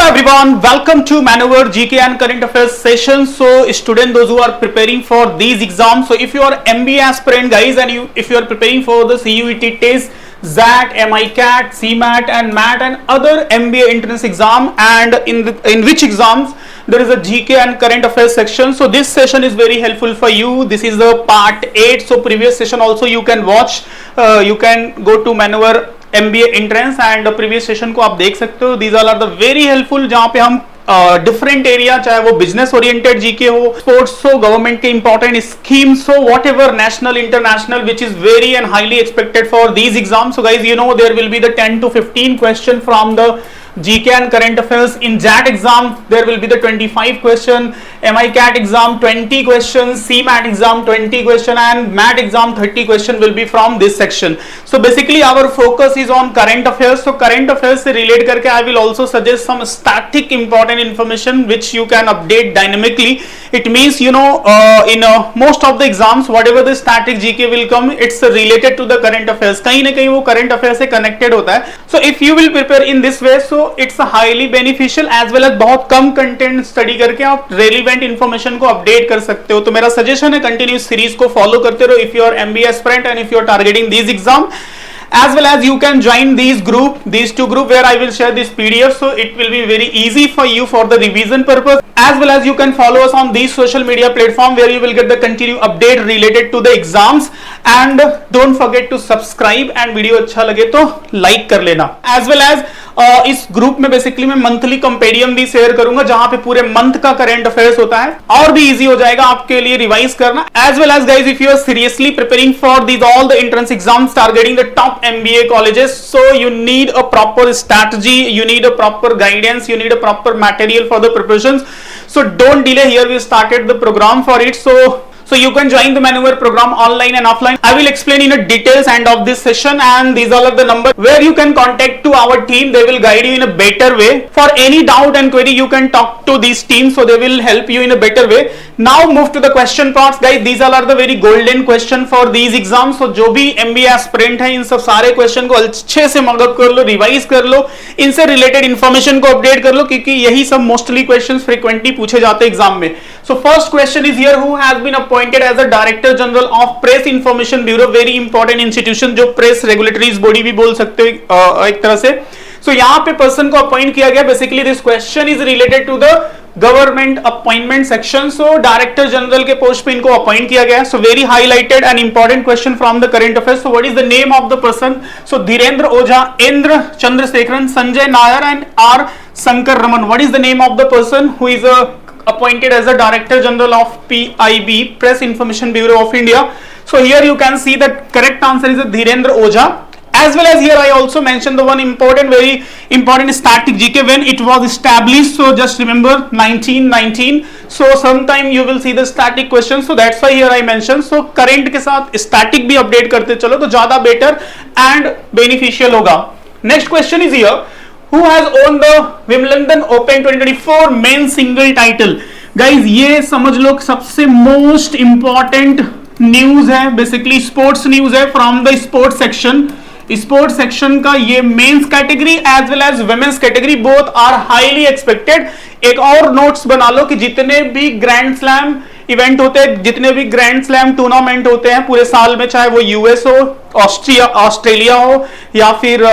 everyone, welcome to Maneuver GK and Current Affairs session. So student, those who are preparing for these exams, so if you are MBA aspirant guys and if you are preparing for the CUET test, ZAT, MICAT, CMAT and MAT and other MBA entrance exam, and in which exams there is a GK and Current Affairs section. So this session is very helpful for you. This is the part 8. So previous session also you can watch. You can go to Maneuver MBA entrance and previous session को आप देख सकते हो. These all are the very helpful जहाँ पे हम different area, चाहे वो बिजनेस ओरिएंटेड जीके हो, स्पोर्ट्स हो, गवर्नमेंट के इंपॉर्टेंट स्कीम्स हो, whatever national international which is very and highly expected for these exams. So guys you know there will be the 10 to 15 question from the GK and current affairs. In JAT exam there will be the 25 question, MICAT exam 20 questions, CMAT exam 20 question and MAT exam 30 question will be from this section. So basically our focus is on current affairs. So current affairs से relate करके I will also suggest some static important information which you can update dynamically. It means you know in most of the exams whatever the static GK will come, it's related to the current affairs. कहीं ना कहीं वो current affairs से connected होता है. So if you will prepare in this way, so it's highly beneficial as well as बहुत कम content study करके आप रेलिवेंट इंफॉर्मेशन को अपडेट कर सकते हो. तो मेरा सजेशन है कंटिन्यूस सीरीज को फॉलो करते रहो if you are MBA aspirant and if you are targeting this exam. As well as you can join these two group where I will share this PDF, so it will be very easy for you for the revision purpose. As well as you can follow us on these social media platform where you will get the continued update related to the exams, and don't forget to subscribe and video अच्छा लगे तो like कर लेना. As well as इस group में basically मैं monthly compendium भी share करूंगा जहां पे पूरे मंथ का करंट अफेयर्स होता है और भी इजी हो जाएगा आपके लिए रिवाइज करना. As well as guys if you are seriously preparing for these all the entrance exams targeting the top MBA colleges, so you need a proper strategy, you need a proper guidance, you need a proper material for the preparations. So don't delay. Here we started the program for it. So you can join the Maneuver program online and offline. I will explain in a details end of this session, and these all are the numbers where you can contact to our team. They will guide you in a better way. For any doubt and query you can talk to these teams, so they will help you in a better way. Now move to the question parts guys. These all are the very golden question for these exams. So जो भी MBA aspirant है इन सब सारे question को अच्छे से mug up कर लो, revise कर लो, इनसे रिलेटेड इंफॉर्मेशन को अपडेट कर लो क्योंकि यही सब मोस्टली क्वेश्चंस फ्रीक्वेंटली पूछे जाते हैं एग्जाम में. So first question is here, who has been appointed as a director general of press information bureau. Very important institution जो प्रेस रेगुलेटरीज बॉडी भी बोल सकते हो एक तरह से. सो यहाँ पे पर्सन को अपॉइंट किया गया. Basically this question is related to the government appointment section. So director general के पोस्ट पे इनको अपॉइंट किया गया. So very highlighted and important question from the current affairs. So what is the name of the person? So Dhirendra Ojha, Indra Chandrasekaran, Sanjay Nair and R Shankar Raman. What is the name of the person who is appointed as the Director General of PIB, Press Information Bureau of India? So here you can see that correct answer is Dhirendra Oza. As well as here I also mentioned the one important, very important static GK when it was established. So just remember 1919. So sometime you will see the static question. So that's why here I mentioned. So current के साथ static भी update करते चलो तो ज़्यादा better and beneficial होगा. Next question is here. Who has won the Wimbledon Open 2024 men single title? Guys ये समझ लो सबसे मोस्ट इंपॉर्टेंट न्यूज है, बेसिकली स्पोर्ट्स न्यूज है from the sports section. Sports section का ये men's category as well as women's category both are highly expected. एक और नोट्स बना लो कि जितने भी ग्रैंड स्लैम इवेंट होते हैं, जितने भी ग्रैंड स्लैम टूर्नामेंट होते हैं पूरे साल में, चाहे वो यूएस हो, ऑस्ट्रेलिया हो या फिर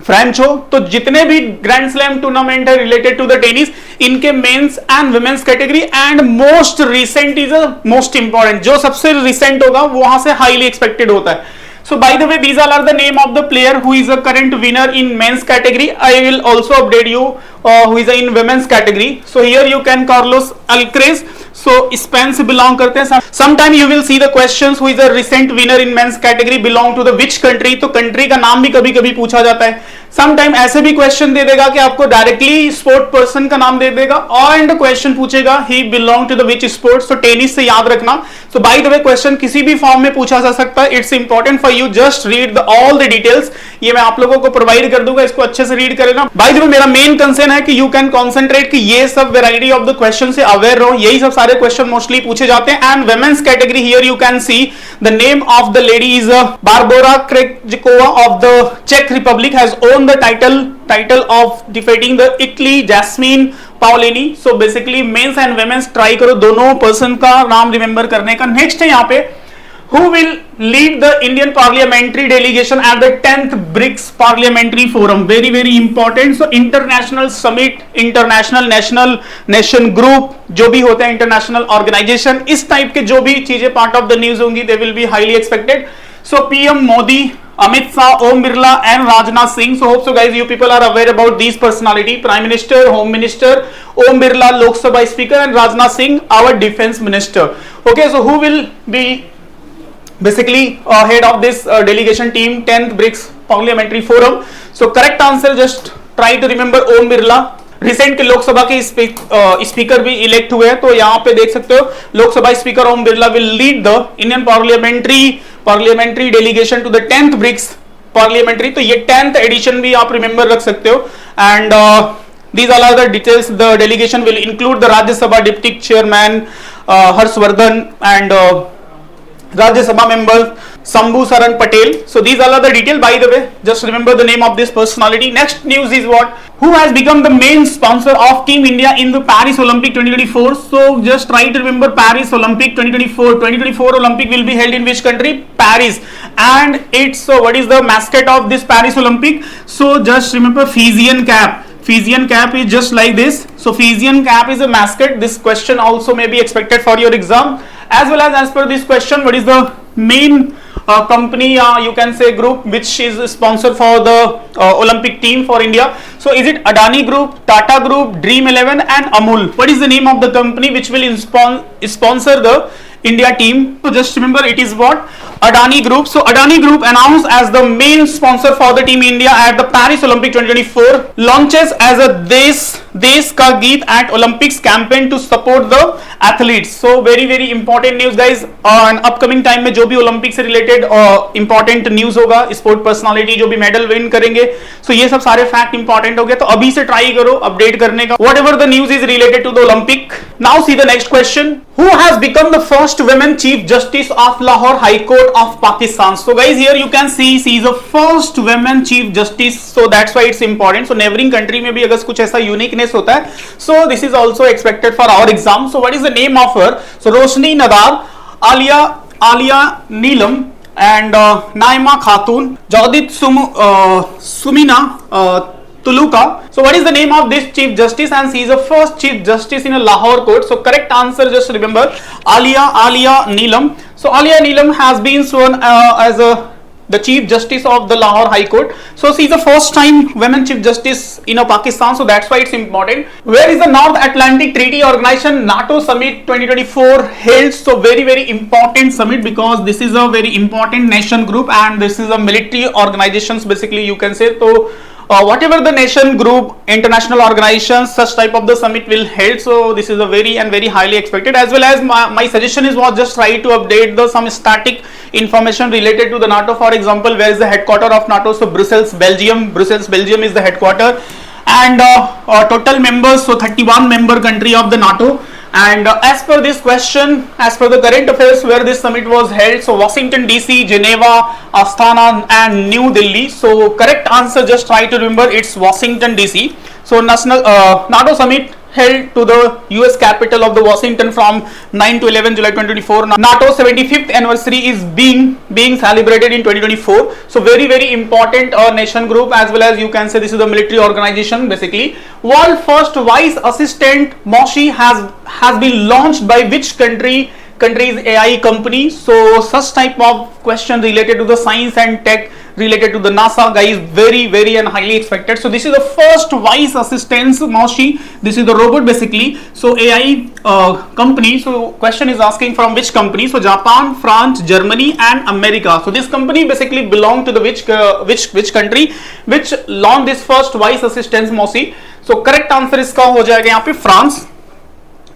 फ्रेंच हो, तो जितने भी ग्रैंड स्लैम टूर्नामेंट है रिलेटेड टू द टेनिस, इनके men's and women's category and most recent is most important. जो सबसे रिसेंट होगा वहां से हाईली एक्सपेक्टेड होता है. So by the way, these all are the name of the player who is a current winner in men's category. I will also update you who is in women's category. So here you can Carlos Alcaraz. So Spain से belong करते हैं. Sometime you will see the questions who is a recent winner in men's category belong to the which country. तो country का नाम भी कभी कभी पूछा जाता है. समटाइम ऐसे भी क्वेश्चन दे देगा कि आपको डायरेक्टली स्पोर्ट पर्सन का नाम दे देगा एंड क्वेश्चन पूछेगा he belong to the which sports. तो टेनिस से याद रखना. So by the way question किसी भी फॉर्म में पूछा जा सकता है. It's important for you just read all the details. ये मैं आप लोगों को प्रोवाइड कर दूंगा, इसको अच्छे से रीड करेना. बाय द वे मेरा मेन कंसर्न है कि यू कैन कॉन्सेंट्रेट कि ये सब वेराइटी ऑफ द क्वेश्चन से अवेयर रहो. यही सब सारे क्वेश्चन मोस्टली पूछे जाते हैं and women's category, here you can see the name of the lady is Barbora Krejcikova of the Czech Republic, has won the title of defeating the Italy Jasmine Paolini. So basically men's and women's try करो दोनों person का नाम remember करने का. Next है यहाँ पे, who will lead the Indian parliamentary delegation at the 10th BRICS Parliamentary Forum? Very very important. So international summit, international national nation group, जो भी होते हैं international organization, इस type के जो भी चीजें part of the news होंगी, they will be highly expected. So PM Modi, Amit Shah, Om Birla and Rajnath Singh. So hope so guys you people are aware about these personality. Prime Minister, Home Minister, Om Birla, Lok Sabha Speaker, and Rajnath Singh, our Defense Minister. Okay, so who will be basically head of this delegation team, 10th BRICS Parliamentary Forum? So correct answer, just try to remember Om Birla. Recent के लोकसभा के speaker भी elect हुए हैं, तो यहाँ पे देख सकते हो Lok Sabha speaker Om Birla will lead the Indian parliamentary delegation to the 10th BRICS parliamentary. तो ये 10th एडिशन भी आप रिमेंबर रख सकते हो. And these all are the details. The delegation will include the Rajya Sabha Deputy Chairman Harshvardhan and Rajya Sabha member Shambhu Saran Patel. So these all are the details. By the way, just remember the name of this personality. Next news is what? Who has become the main sponsor of Team India in the Paris Olympic 2024? So just try to remember Paris Olympic 2024. 2024 Olympic will be held in which country? Paris. And it's what is the mascot of this Paris Olympic? So just remember Fijian cap. Fijian cap is just like this. So Fijian cap is a mascot. This question also may be expected for your exam. As per this question, what is the main company, you can say group, which is sponsor for the Olympic team for India? So is it Adani Group, Tata Group, Dream 11 and Amul? What is the name of the company which will sponsor the India team? So just remember it is what? Adani Group. So Adani Group announced as the main sponsor for the Team India at the Paris Olympic 2024, launches as a Desh Ka Geet at Olympics campaign to support the athletes. So very very important news guys. And upcoming time में जो भी Olympics से related important news होगा, sport personality जो भी medal win करेंगे, so ये सब सारे fact important हो गए. तो अभी से try करो update करने का, whatever the news is related to the Olympic. Now see the next question. Who has become the first women Chief Justice of Lahore High Court of Pakistan? So guys, here you can see she is the first women Chief Justice, so that's why it's important. So neighboring country में भी अगर कुछ ऐसा uniqueness होता है, so this is also expected for our exam. So what is the name of her? So Roshni Nadar, Alia Neelam and Naima Khatun, Jodit Sumina Tuluka. So what is the name of this Chief Justice? And she is the first Chief Justice in a Lahore court. So correct answer, just remember Alia Neelam. So Alia Neelam has been sworn as the Chief Justice of the Lahore High Court. So she is the first time women Chief Justice in Pakistan. So that's why it's important. Where is the North Atlantic Treaty Organization NATO Summit 2024 held? So very very important summit, because this is a very important nation group and this is a military organizations basically you can say. So whatever the nation group, international organizations, such type of the summit will held. So this is a very and very highly expected. As well as my suggestion is what, just try to update the some static information related to the NATO. For example, where is the headquarter of NATO? So Brussels, Belgium is the headquarter. And total members, so 31 member country of the NATO. And as per this question, as per the current affairs where this summit was held, so Washington DC, Geneva, Astana and New Delhi. So correct answer, just try to remember it's Washington DC. So NATO summit held to the US capital of the Washington from 9 to 11 July 2024. NATO 75th anniversary is being celebrated in 2024. So very very important nation group, as well as you can say this is the military organization basically. World first vice assistant Moshi has been launched by which country's AI company? So such type of question related to the science and tech, related to the NASA guys, very very and highly expected. So this is the first vice assistant Moshi. This is the robot basically. So AI company. So question is asking from which company? So Japan, France, Germany and America. So this company basically belong to the which country which launched this first vice assistant Moshi? So correct answer इसका हो जाएगा यहाँ पे France.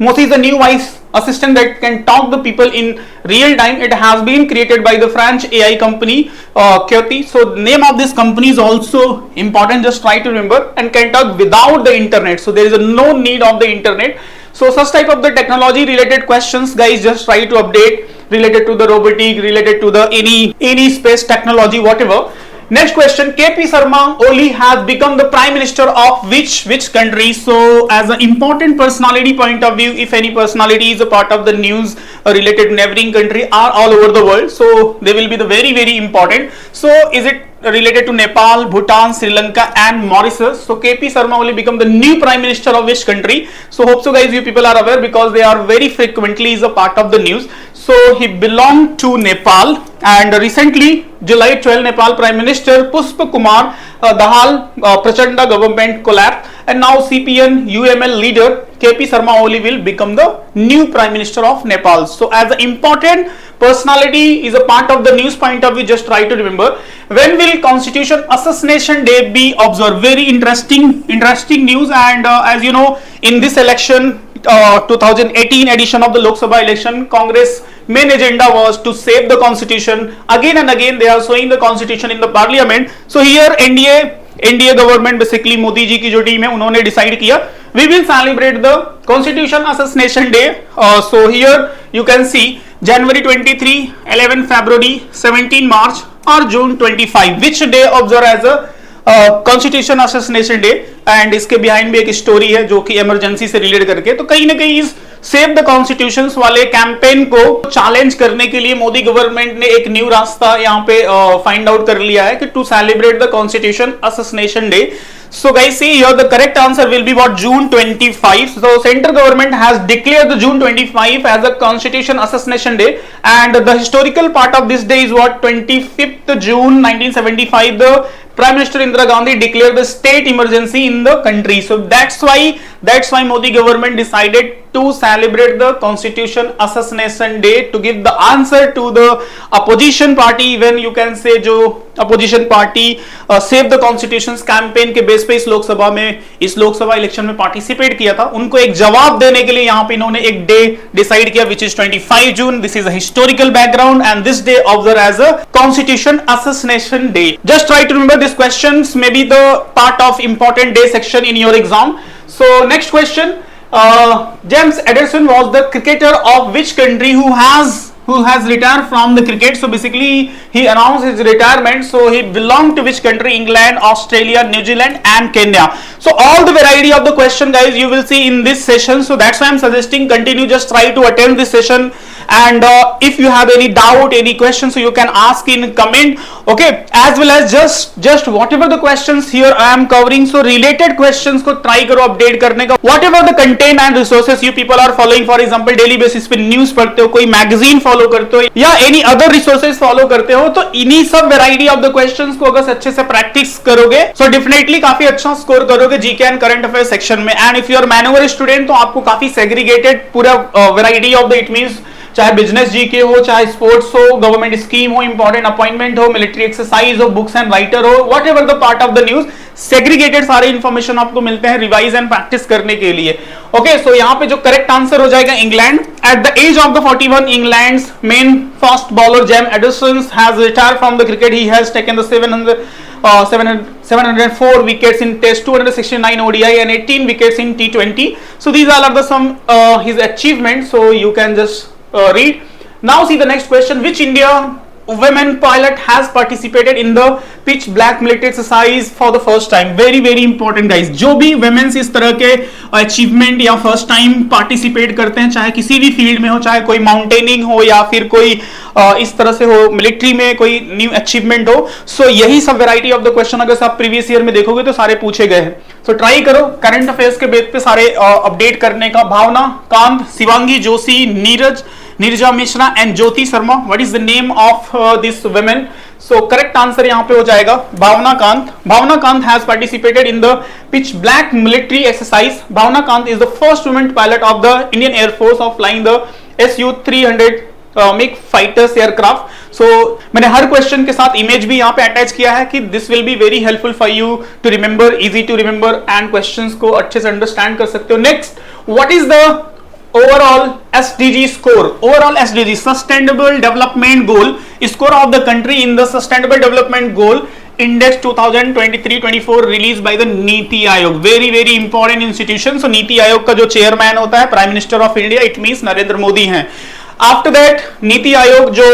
Moshi is the new vice assistant that can talk the people in real time. It has been created by the French AI company Coty. So name of this company is also important, just try to remember, and can talk without the internet. So there is no need of the internet. So such type of the technology related questions, guys, just try to update related to the robotic, related to the any space technology, whatever. Next question, KP Sharma Oli has become the Prime Minister of which country? So as an important personality point of view, if any personality is a part of the news related to neighboring country are all over the world, so they will be the very important. So is it related to Nepal, Bhutan, Sri Lanka and Mauritius? So KP Sharma Oli become the new Prime Minister of which country? So hope so guys you people are aware, because they are very frequently is a part of the news. So he belonged to Nepal, and recently July 12 Nepal Prime Minister Pushpa Kumar Dahal Prachanda government collapsed, and now CPN UML leader KP Sharma Oli will become the new Prime Minister of Nepal. So as an important personality is a part of the news point of view, just try to remember. When will Constitution Assassination Day be observed? Very interesting news. And as you know, in this election 2018 edition of the Lok Sabha election, Congress main agenda was to save the constitution. Again and again they are showing the constitution in the parliament. So here NDA government, basically Modi ji की जो team है, उन्होंने decide किया we will celebrate the Constitution Assassination Day. So here you can see January 23, 11 February, 17 March or June 25, which day observed as a constitution assassination day. And इसके behind भी एक story है जो कि इमरजेंसी से रिलेट करके, तो कहीं ना कहीं इस सेव द कॉन्स्टिट्यूशंस वाले कैंपेन को चैलेंज करने के लिए मोदी गवर्नमेंट ने एक न्यू रास्ता यहाँ पे फाइंड आउट कर लिया है कि to celebrate the constitution assassination day. So guys, see here the correct answer will be what? June 25. So central government has declared the June 25 as a Constitution Assassination Day, and the historical part of this day is what? 25th June 1975. The Prime Minister Indira Gandhi declared the state emergency in the country. So that's why Modi government decided to celebrate the Constitution Assassination Day to give the answer to the opposition party. Even you can say जो opposition party save the constitutions campaign के base पे इस Lok Sabha election में participate किया था, उनको एक जवाब देने के लिए यहाँ पे इन्होंने एक डे डिसाइड किया which is 25 June. This is a historical background and this day observed as a Constitution Assassination Day. Just try to remember these questions, maybe the part of important day section in your exam. So next question, James Ederson was the cricketer of which country who has retired from the cricket? So basically he announced his retirement. So he belonged to which country? England, Australia, New Zealand and Kenya. So all the variety of the question, guys, you will see in this session. So that's why I'm suggesting continue, just try to attend this session. And if you have any doubt, any questions, so you can ask in comment, okay, as well as just whatever the questions here I am covering, so related questions को try करो update करने का. Whatever the content and resources you people are following, for example daily basis पे news पढ़ते हो, कोई magazine follow करते हो या any other resources follow करते हो, तो इन्हीं सब variety of the questions को अगर अच्छे से practice करोगे, so definitely काफी अच्छा score करोगे GK and current affairs section में. And if you are manual student, तो आपको काफी segregated पूरा variety of the, it means चाहे बिजनेस जीके हो, चाहे स्पोर्ट्स हो, गवर्नमेंट स्कीम हो, इंपॉर्टेंट अपॉइंटमेंट हो, मिलिट्री एक्सरसाइज हो, बुक्स एंड राइटर हो, what ever the part of the news, segregated सारे इंफॉर्मेशन आपको मिलते हैं रिवाइज एंड प्रैक्टिस करने के लिए. ओके, सो यहाँ पे जो करेक्ट आंसर हो जाएगा England. At the age of the 41, England's men fast bowler James Anderson has retired from the cricket. He has taken the 704 wickets in Test, 269 ODI and 18 wickets in T20. So these all are the some his achievements. So you can just read. Now see the next question, which India women pilot has participated in the pitch black military exercise for the first time? very important guys, जो भी women's इस तरह के achievement या first time participate करते हैं, चाहे किसी भी फील्ड में हो, चाहे कोई माउंटेनिंग हो या फिर कोई इस तरह से हो, मिलिट्री में कोई न्यू अचीवमेंट हो, सो यही सब वेराइटी ऑफ द क्वेश्चन अगर आप प्रीवियस ईयर में देखोगे तो सारे पूछे गए हैं. सो ट्राई करो करंट अफेयर्स के बेस पे सारे अपडेट करने का. Bhawana Kanth, Shivangi Joshi, Neerja Mishra and Jyoti Sharma. What is the name of this women? So correct answer यहाँ पे हो जाएगा Bhawana Kanth. Bhawana Kanth has participated in the pitch black military exercise. Bhawana Kanth is the first women pilot of the Indian air force of flying the SU-300 MiG fighters aircraft. सो मैंने हर question के साथ image भी यहाँ पे अटैच किया है कि this will be very helpful for you to remember, easy to remember and questions को अच्छे से अंडरस्टैंड कर सकते हो. Next, what is the overall SDG score? Overall SDG, Sustainable Development Goal, score of the country in the Sustainable Development Goal Index 2023-24 released by the NITI Aayog, very very important institution. So NITI Aayog का जो chairman होता है prime minister of India, it means Narendra Modi हैं. After that NITI Aayog जो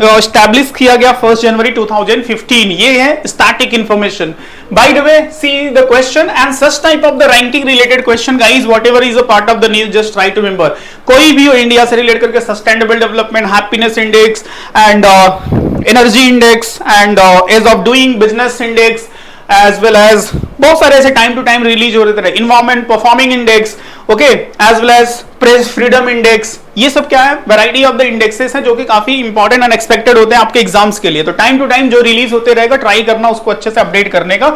establish किया गया 1 जनवरी 2015, ये है static information. By the way, see the question and such type of the ranking related question guys, whatever is a part of the news, just try to remember. कोई भी हो India से relate करके, sustainable development, happiness index and energy index and ease of doing business index, as well as बहुत सारे ऐसे time to time release हो रहे थे. Environment performing index, okay, as well as press freedom index. ये सब क्या है? वैरायटी ऑफ द इंडेक्सेस हैं जो कि काफी इंपॉर्टेंट अनएक्सपेक्टेड होते हैं आपके एग्जाम्स के लिए. तो टाइम टू टाइम जो रिलीज होते रहेगा, ट्राई करना उसको अच्छे से अपडेट करने का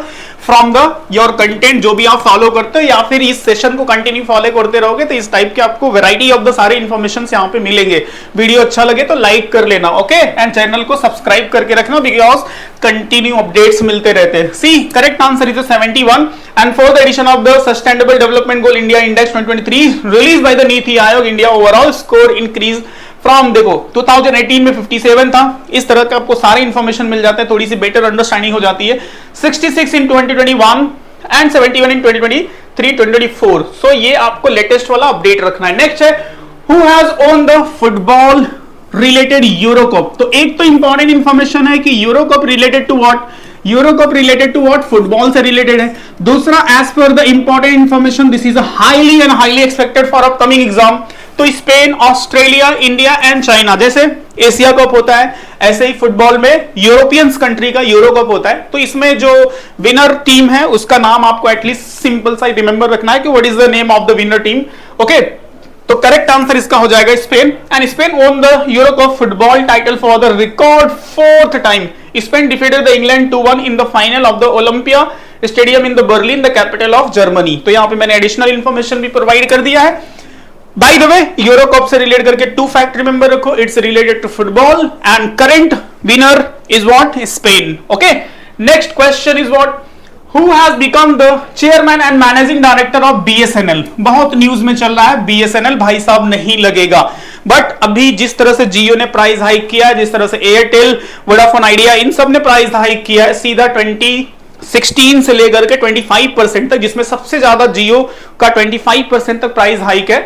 फ्रॉम द योर कंटेंट जो भी आप फॉलो करते हो, या फिर इस सेशन को कंटिन्यू फॉलो करते रहोगे तो इस टाइप के आपको वैरायटी ऑफ द सारे इन्फॉर्मेशन यहाँ पे मिलेंगे. वीडियो अच्छा लगे तो लाइक कर लेना, ओके, एंड चैनल को सब्सक्राइब करके रखना बिकॉज कंटिन्यू अपडेट्स मिलते रहते हैं. See correct answer is 71. And fourth edition of the sustainable development goal India index 2023 release by the NITI Aayog, India overall score increase from, देखो 2018 में 57 था. इस तरह का आपको सारे इंफॉर्मेशन मिल जाते हैं, थोड़ी सी बेटर अंडरस्टैंडिंग हो जाती है. 66 इन 2021 एंड 71 इन 2023-2024. सो ये आपको लेटेस्ट वाला अपडेट रखना है. नेक्स्ट है, who has won the football related Euro cup. तो एक तो इंपॉर्टेंट इंफॉर्मेशन है कि Euro cup related to what, Euro cup related to what, football से रिलेटेड है. दूसरा, as per the important information, this is highly and highly expected for upcoming exam. तो Spain, Australia, India and China, जैसे Asia cup होता है ऐसे ही football में यूरोपियंस कंट्री का यूरो कप होता है. तो इसमें जो विनर टीम है उसका नाम आपको एटलीस्ट सिंपल सा रिमेंबर रखना है कि what is the name of the winner team, okay. तो करेक्ट आंसर इसका हो जाएगा Spain. And Spain won the Euro Cup football title for the record 4th time. Spain defeated the England 2-1 in the final of the Olympia Stadium in the Berlin, the capital of Germany. तो यहाँ पे मैंने additional information भी provide कर दिया है. By the way, euro cup से relate करके 2 फैक्ट रिमेंबर रखो, it's related to football and current winner is what, Spain, okay. Next question is what, Who has become the chairman and managing director of BSNL? बहुत news में चल रहा है BSNL भाई साहब नहीं लगेगा, बट अभी जिस तरह से जियो ने प्राइस हाइक किया है, जिस तरह से एयरटेल, वोडाफोन आइडिया, इन सब ने प्राइस हाइक किया है सीधा 2016 से लेकर के 25% तक, जिसमें सबसे ज्यादा जियो का 25% तक प्राइस हाइक है.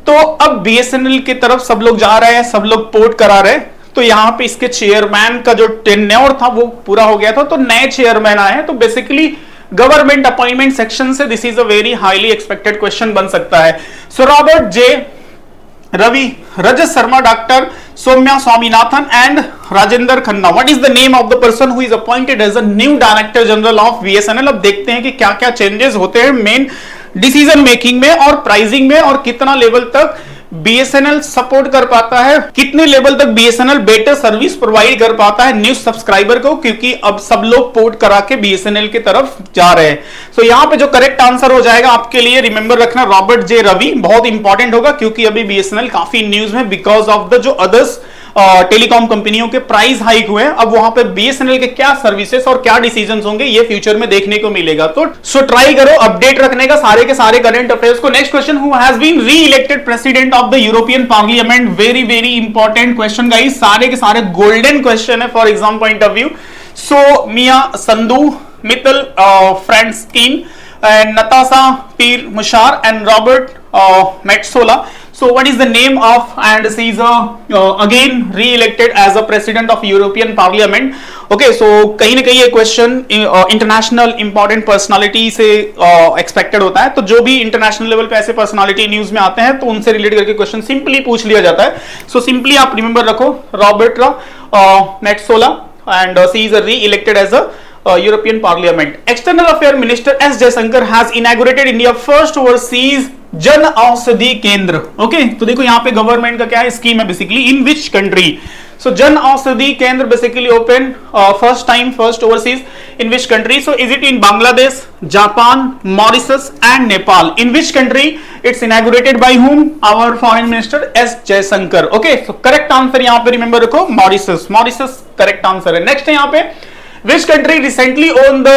तो अब BSNL की तरफ सब लोग जा रहे हैं, सब लोग पोर्ट करा रहे हैं. तो यहाँ पे इसके चेयरमैन का जो टेन्योर था वो पूरा हो गया था, तो नए चेयरमैन आए हैं. तो बेसिकली गवर्नमेंट अपॉइंटमेंट सेक्शन से this is a very highly expected question बन सकता है. So Robert J Ravi, Rajat Sharma, doctor Soumya Swaminathan and Rajendra Khanna. What is the name of the person who is appointed as a new director general of BSNL. अब देखते हैं कि क्या क्या चेंजेस होते हैं मेन डिसीजन मेकिंग में और प्राइसिंग में, और कितना लेवल तक BSNL सपोर्ट कर पाता है, कितने लेवल तक BSNL बेटर सर्विस प्रोवाइड कर पाता है न्यू सब्सक्राइबर को, क्योंकि अब सब लोग पोर्ट करा के BSNL की तरफ जा रहे हैं. सो यहां पे जो करेक्ट आंसर हो जाएगा आपके लिए, रिमेंबर रखना, रॉबर्ट जे रवि. बहुत इंपॉर्टेंट होगा क्योंकि अभी BSNL काफी न्यूज में बिकॉज ऑफ द जो अदर्स टेलीकॉम कंपनियों के प्राइस हाइक हुए हैं. अब वहां पे BSNL के क्या सर्विसेज और क्या डिसीजंस होंगे ये फ्यूचर में देखने को मिलेगा. तो सो ट्राई करो अपडेट रखने का सारे के सारे करंट अफेयर्स को. Next question, who has been re-elected president of the European parliament. Very very important question guys, सारे के सारे गोल्डन क्वेश्चन है for exam point of view. So Mia Sandhu, Mittal फ्रेंडस्टीन, Natasha Peer Mushar and Robert Metsola. So what is the name of, and she is again re-elected as a president of European Parliament. Okay, so कहीं ना कहीं ये question international important personality से expected होता है. तो जो भी इंटरनेशनल लेवल पे ऐसे पर्सनालिटी न्यूज में आते हैं तो उनसे रिलेट करके क्वेश्चन सिंपली पूछ लिया जाता है. सो सिंपली आप रिमेंबर रखो, Robert Metsola and she is re-elected as a European Parliament. External Affairs Minister S. Jaishankar has inaugurated India first overseas जन औषधि केंद्र. ओके, तो देखो यहाँ पे गवर्नमेंट का क्या है स्कीम है basically, in which country. So Jan Aushadhi Kendra basically open first time, first overseas, in which country. So is it in Bangladesh, Japan, Mauritius and Nepal. In which country it's inaugurated by whom, our foreign minister S Jaishankar. Okay, so correct answer यहाँ पे remember रखो, Mauritius. Mauritius correct answer है. Next है यहाँ पे, which country recently won the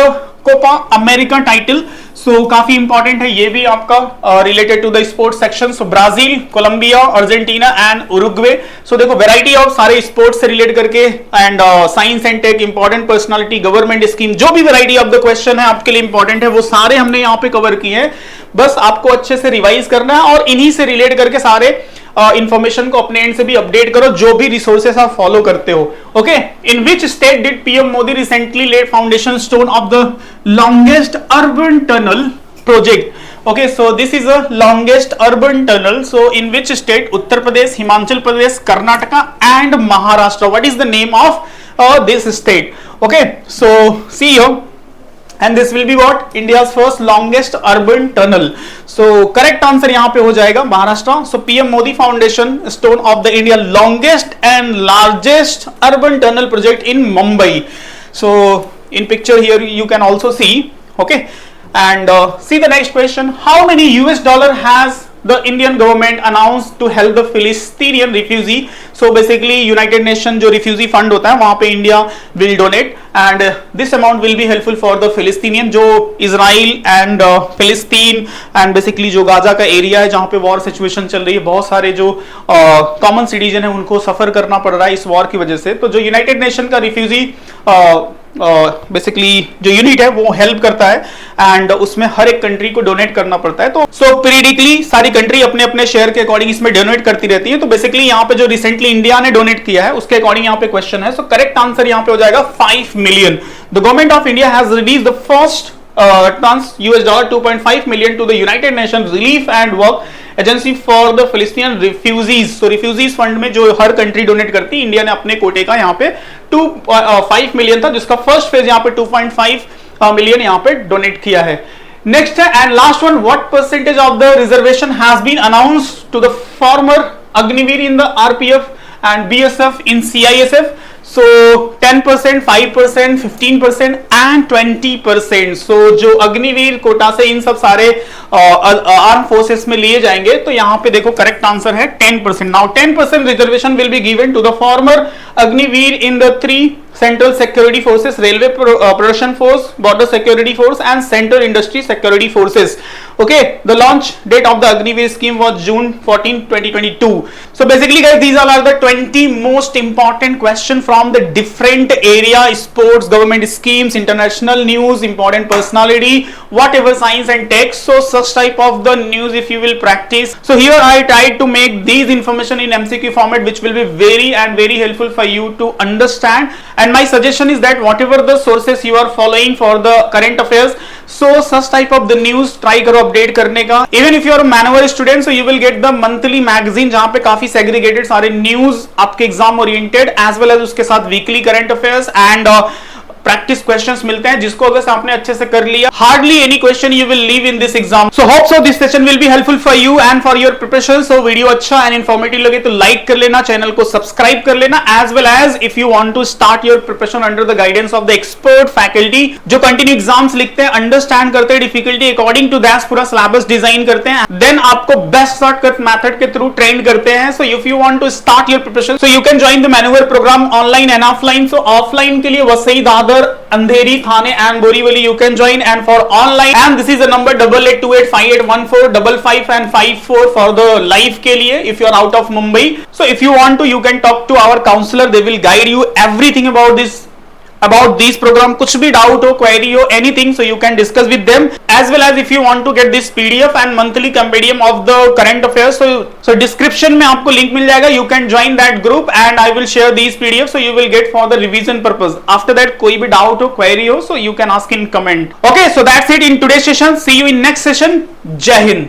Copa America title. सो काफी important है ये भी आपका related to the sports section. So Brazil, Colombia, Argentina and Uruguay. So देखो वैरायटी ऑफ सारे स्पोर्ट्स से रिलेट करके and science and tech, important personality, government scheme, जो भी वैरायटी ऑफ द क्वेश्चन है आपके लिए इंपॉर्टेंट है वो सारे हमने यहाँ पे कवर किए हैं। बस आपको अच्छे से रिवाइज करना है और इन्हीं से रिलेट करके सारे इंफॉर्मेशन को अपने एंड से भी अपडेट करो जो भी रिसोर्सेस आप फॉलो करते हो। Okay, in which state did PM Modi recently laid foundation stone of the longest urban tunnel project? Okay, so this is a longest urban tunnel. So in which state? Uttar Pradesh, Himachal Pradesh, Karnataka and Maharashtra. What is the name of this state? Okay, so see here, and this will be what? India's first longest urban tunnel. So correct answer यहाँ पे हो जाएगा Maharashtra. So PM Modi Foundation stone of the India longest and largest urban tunnel project in Mumbai. So in picture here you can also see. Okay. And see the next question. How many US dollar has the Indian government announced to help the Palestinian refugee? So basically United Nation जो refugee fund होता है वहाँ पे India will donate and this amount will be helpful for the Palestinian जो Israel and Palestine and basically जो Gaza का area है जहाँ पे वॉर सिचुएशन चल रही है, बहुत सारे जो कॉमन सिटीजन है उनको सफर करना पड़ रहा है इस वॉर की वजह से। तो जो यूनाइटेड नेशन का रिफ्यूजी बेसिकली जो यूनिट है वो हेल्प करता है एंड उसमें हर एक कंट्री को डोनेट करना पड़ता है। तो सो पीरियडिकली सारी कंट्री अपने अपने शेयर के अकॉर्डिंग इसमें डोनेट करती रहती है। तो बेसिकली यहाँ पे जो रिसेंटली इंडिया ने डोनेट किया है उसके अकॉर्डिंग यहाँ पे क्वेश्चन है। सो करेक्ट आंसर यहाँ पे हो जाएगा 5 million. The government of India has released the first tons US dollar 2.5 million to the United Nations Relief and Work Agency for the Palestinian refugees. So refugees fund में जो हर country donate करती है, India ने अपने कोटे का यहाँ पे 5 मिलियन था जिसका फर्स्ट फेज यहाँ पे 2.5 मिलियन यहाँ पे डोनेट किया है। नेक्स्ट है and last one, what percentage of the reservation has been announced to the former Agniveer in the RPF and BSF in CISF? So 10%, 5%, 15% and 20%. So जो अग्निवीर कोटा से इन सब सारे आर्म फोर्सेस में लिए जाएंगे तो यहाँ पे देखो करेक्ट आंसर है 10%. Now 10% reservation will be given to the former Agniveer in the 3 Central Security Forces, Railway Production Force, Border Security Force and Central Industry Security Forces. Okay, the launch date of the Agniveer scheme was June 14, 2022. So basically guys, these are the 20 most important questions from the different area, sports, government schemes, international news, important personality, whatever science and tech. So such type of the news if you will practice. So here I tried to make these information in MCQ format which will be very and very helpful for you to understand. And my suggestion is that whatever the sources you are following for the current affairs, so such type of the news try करो update करने का. Even if you are a maneuver student, so you will get the monthly magazine जहाँ पे काफी segregated सारे news आपके exam oriented as well as उसके साथ weekly current affairs and practice questions मिलते हैं जिसको अगर आपने अच्छे से कर लिया, hardly any question you will leave in this exam. So hope so this session will be helpful for you and for your preparation. So video अच्छा एंड इन्फॉर्मेटिव लगे तो लाइक कर लेना, चैनल को सब्सक्राइब कर लेना, as well as if you want to start your preparation under the guidance of the expert faculty जो continue exams लिखते हैं, अंडरस्टैंड करते हैं डिफिकल्टी, अकॉर्डिंग टू दैट पूरा सिलेबस डिजाइन करते हैं, देन आपको बेस्ट शॉर्टकट मेथड के थ्रू ट्रेन करते हैं. So if you want to start your preparation so you can join the manoeuvre programme online and offline. So offline के लिए वसई, दादर, अंधेरी, थाने and Borivali you can join, and for online and this is the number 8828581455 and 54 for the live के लिए if you are out of Mumbai. So if you want to you can talk to our counselor, they will guide you everything about this program. कुछ भी doubt हो, query हो, anything, so you can discuss with them, as well as if you want to get this PDF and monthly compendium of the current affairs, so description में आपको link मिल जाएगा, you can join that group and I will share these PDF so you will get for the revision purpose. After that कोई भी doubt हो, query हो, so you can ask in comment. Okay, so that's it in today's session. See you in next session. जय हिंद.